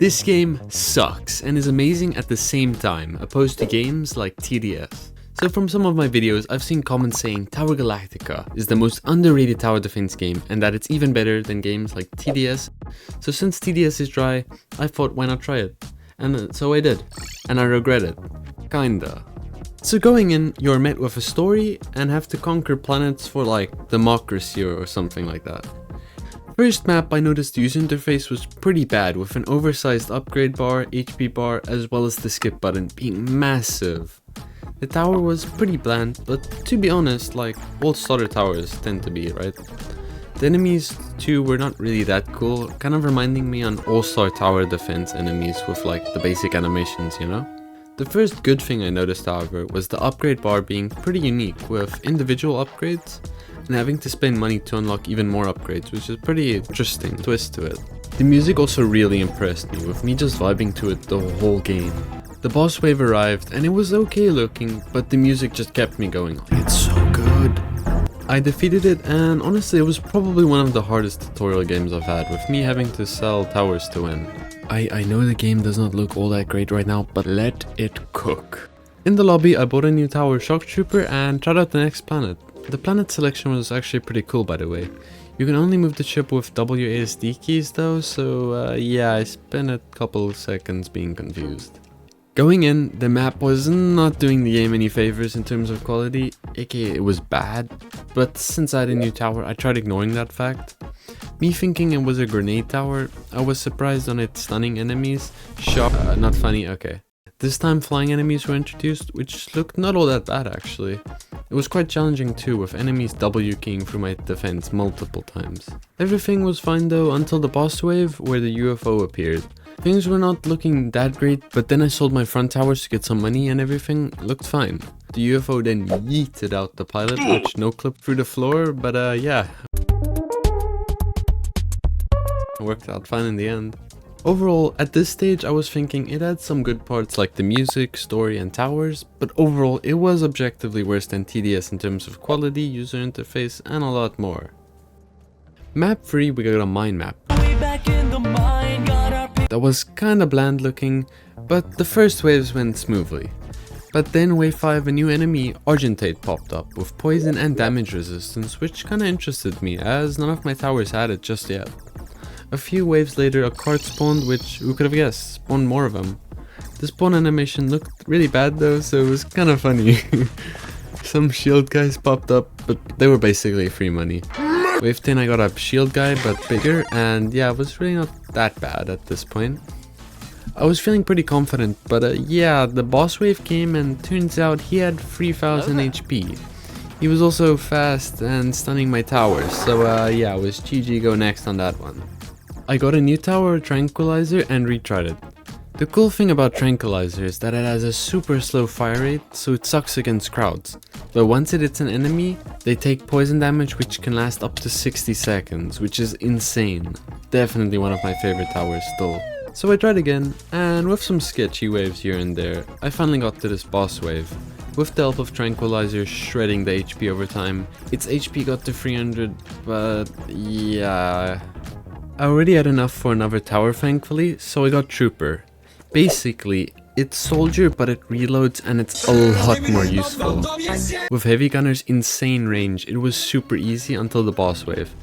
This game sucks and is amazing at the same time, opposed to games like TDS. So from some of my videos, I've seen comments saying Tower Galactica is the most underrated tower defense game and that it's even better than games like TDS. So since TDS is dry, I thought why not try it? And so I did. And I regret it. Kinda. So going in, you're met with a story and have to conquer planets for like democracy or something like that. First map, I noticed the user interface was pretty bad with an oversized upgrade bar, HP bar, as well as the skip button being massive. The tower was pretty bland, but to be honest, like all starter towers tend to be, right? The enemies too were not really that cool, kind of reminding me on all-star tower defense enemies with like the basic animations, you know? The first good thing I noticed, however, was the upgrade bar being pretty unique with individual upgrades and having to spend money to unlock even more upgrades, which is a pretty interesting twist to it. The music also really impressed me, with me just vibing to it the whole game. The boss wave arrived and it was okay looking, but the music just kept me going, like, it's so good. I defeated it and honestly it was probably one of the hardest tutorial games I've had, with me having to sell towers to win. I know the game does not look all that great right now, but let it cook. In the lobby I bought a new tower shock trooper and tried out the next planet. The planet selection was actually pretty cool, by the way. You can only move the ship with WASD keys though, so yeah, I spent a couple seconds being confused. Going in, the map was not doing the game any favors in terms of quality, aka it was bad, but since I had a new tower, I tried ignoring that fact. Me thinking it was a grenade tower, I was surprised on it stunning enemies. Not funny, okay. This time flying enemies were introduced, which looked not all that bad actually. It was quite challenging too, with enemies W keying through my defense multiple times. Everything was fine though until the boss wave where the UFO appeared. Things were not looking that great, but then I sold my front towers to get some money and everything looked fine. The UFO then yeeted out the pilot, which no clipped through the floor, but yeah. It worked out fine in the end. Overall, at this stage I was thinking it had some good parts like the music, story and towers, but overall it was objectively worse than TDS in terms of quality, user interface and a lot more. Map 3, we got a mine map. That was kinda bland looking, but the first waves went smoothly. But then wave 5, a new enemy, Argentate, popped up with poison and damage resistance, which kinda interested me as none of my towers had it just yet. A few waves later a cart spawned, which who could have guessed, spawned more of them. The spawn animation looked really bad though, so it was kinda funny. Some shield guys popped up, but they were basically free money. Wave 10 I got a shield guy but bigger, and yeah, it was really not that bad at this point. I was feeling pretty confident, but yeah, the boss wave came and turns out he had 3000 HP. He was also fast and stunning my towers, so yeah, it was GG go next on that one. I got a new tower, Tranquilizer, and retried it. The cool thing about Tranquilizer is that it has a super slow fire rate, so it sucks against crowds. But once it hits an enemy, they take poison damage which can last up to 60 seconds, which is insane. Definitely one of my favorite towers still. So I tried again, and with some sketchy waves here and there, I finally got to this boss wave. With the help of Tranquilizer shredding the HP over time, its HP got to 300, but yeah. I already had enough for another tower thankfully, so I got Trooper. Basically, it's soldier but it reloads and it's a lot more useful. With heavy gunner's insane range, it was super easy until the boss wave.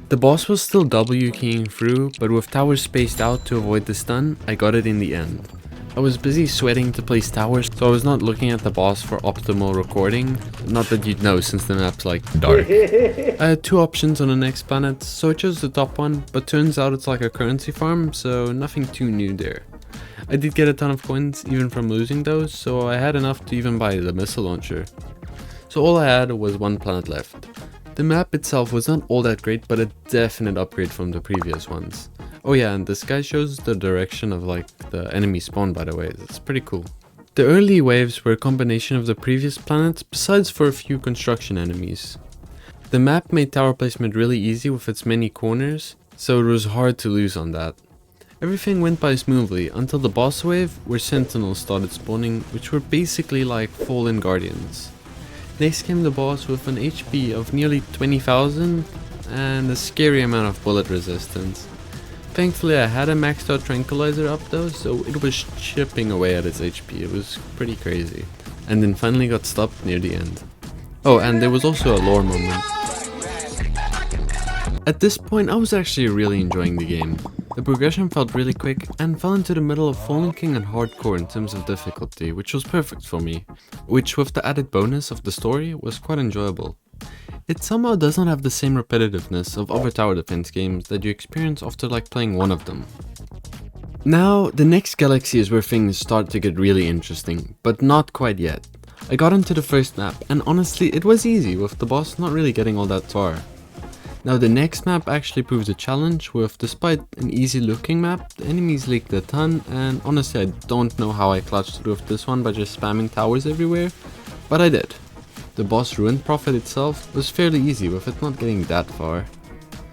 The boss was still W keying through, but with towers spaced out to avoid the stun, I got it in the end. I was busy sweating to place towers, so I was not looking at the boss for optimal recording. Not that you'd know since the map's like dark. I had two options on the next planet, so I chose the top one, but turns out it's like a currency farm, so nothing too new there. I did get a ton of coins even from losing those, so I had enough to even buy the missile launcher. So all I had was one planet left. The map itself was not all that great, but a definite upgrade from the previous ones. Oh yeah, and this guy shows the direction of like the enemy spawn, by the way. It's pretty cool. The early waves were a combination of the previous planets, besides for a few construction enemies. The map made tower placement really easy with its many corners, so it was hard to lose on that. Everything went by smoothly until the boss wave, where sentinels started spawning, which were basically like fallen guardians. Next came the boss with an HP of nearly 20,000 and a scary amount of bullet resistance. Thankfully I had a maxed out tranquilizer up though, so it was chipping away at its HP. It was pretty crazy. And then finally got stopped near the end. Oh, and there was also a lore moment. At this point I was actually really enjoying the game. The progression felt really quick and fell into the middle of Fallen King and Hardcore in terms of difficulty, which was perfect for me. Which, with the added bonus of the story, was quite enjoyable. It somehow does not have the same repetitiveness of other tower defense games that you experience after like playing one of them. Now, the next galaxy is where things start to get really interesting, but not quite yet. I got into the first map and honestly it was easy with the boss not really getting all that far. Now the next map actually proves a challenge with, despite an easy looking map, the enemies leaked a ton, and honestly I don't know how I clutched through with this one by just spamming towers everywhere, but I did. The boss Ruined Prophet itself was fairly easy with it not getting that far.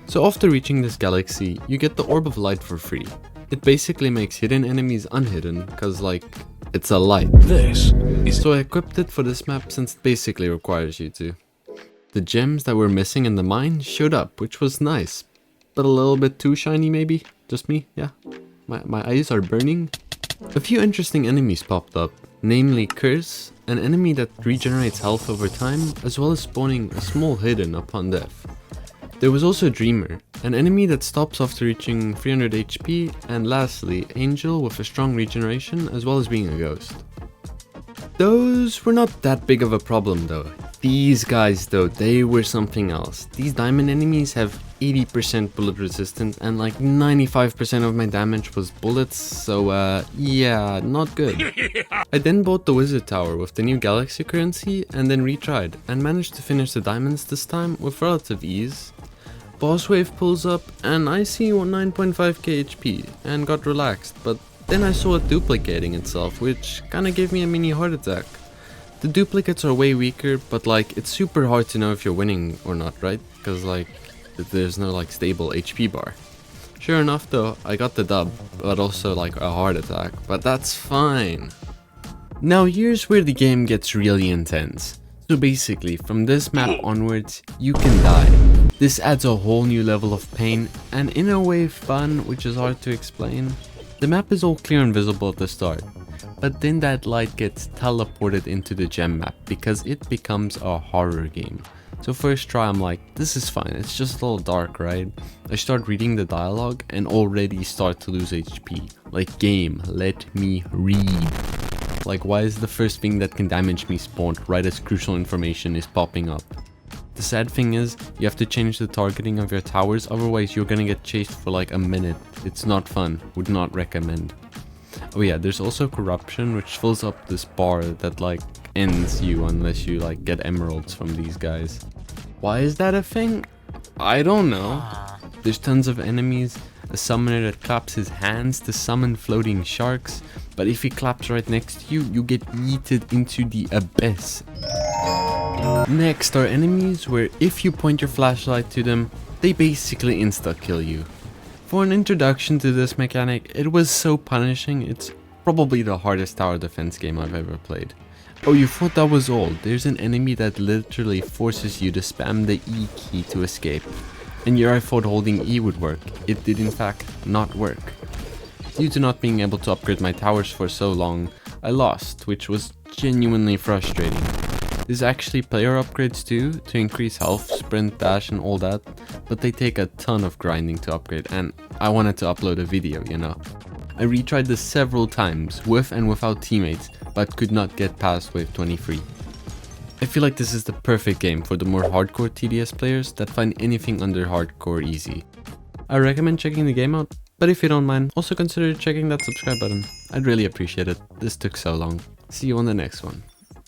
So after reaching this galaxy, you get the Orb of Light for free. It basically makes hidden enemies unhidden, cause like, it's a light. So I equipped it for this map since it basically requires you to. The gems that were missing in the mine showed up, which was nice, but a little bit too shiny maybe? Just me? Yeah? My eyes are burning? A few interesting enemies popped up, namely Curse, an enemy that regenerates health over time, as well as spawning a small hidden upon death. There was also Dreamer, an enemy that stops after reaching 300 HP, and lastly, Angel with a strong regeneration as well as being a ghost. Those were not that big of a problem though. These guys though, they were something else. These diamond enemies have 80% bullet resistance and like 95% of my damage was bullets, so yeah, not good. I then bought the wizard tower with the new galaxy currency and then retried and managed to finish the diamonds this time with relative ease. Boss wave pulls up and I see 9.5k HP and got relaxed, but then I saw it duplicating itself, which kinda gave me a mini heart attack. The duplicates are way weaker, but like it's super hard to know if you're winning or not, right? Because like there's no like stable HP bar. Sure enough though, I got the dub, but also like a heart attack, but that's fine. Now here's where the game gets really intense. So basically, from this map onwards, you can die. This adds a whole new level of pain, and in a way fun, which is hard to explain. The map is all clear and visible at the start, but then that light gets teleported into the gem map because it becomes a horror game. So first try I'm like, this is fine, it's just a little dark, right? I start reading the dialogue and already start to lose HP. Like, game, let me read. Like, why is the first thing that can damage me spawned right as crucial information is popping up? The sad thing is, you have to change the targeting of your towers, otherwise you're gonna get chased for like a minute. It's not fun, would not recommend. Oh yeah, there's also corruption, which fills up this bar that like ends you unless you like get emeralds from these guys. Why is that a thing? I don't know. There's tons of enemies, a summoner that claps his hands to summon floating sharks, but if he claps right next to you, you get yeeted into the abyss. Next are enemies where if you point your flashlight to them, they basically insta-kill you. For an introduction to this mechanic, it was so punishing, it's probably the hardest tower defense game I've ever played. Oh, you thought that was all? There's an enemy that literally forces you to spam the E key to escape. And here I thought holding E would work. It did in fact not work. Due to not being able to upgrade my towers for so long, I lost, which was genuinely frustrating. There's actually player upgrades too, to increase health, sprint, dash and all that, but they take a ton of grinding to upgrade and I wanted to upload a video, you know. I retried this several times, with and without teammates, but could not get past wave 23. I feel like this is the perfect game for the more hardcore TDS players that find anything under hardcore easy. I recommend checking the game out, but if you don't mind, also consider checking that subscribe button. I'd really appreciate it. This took so long. See you on the next one.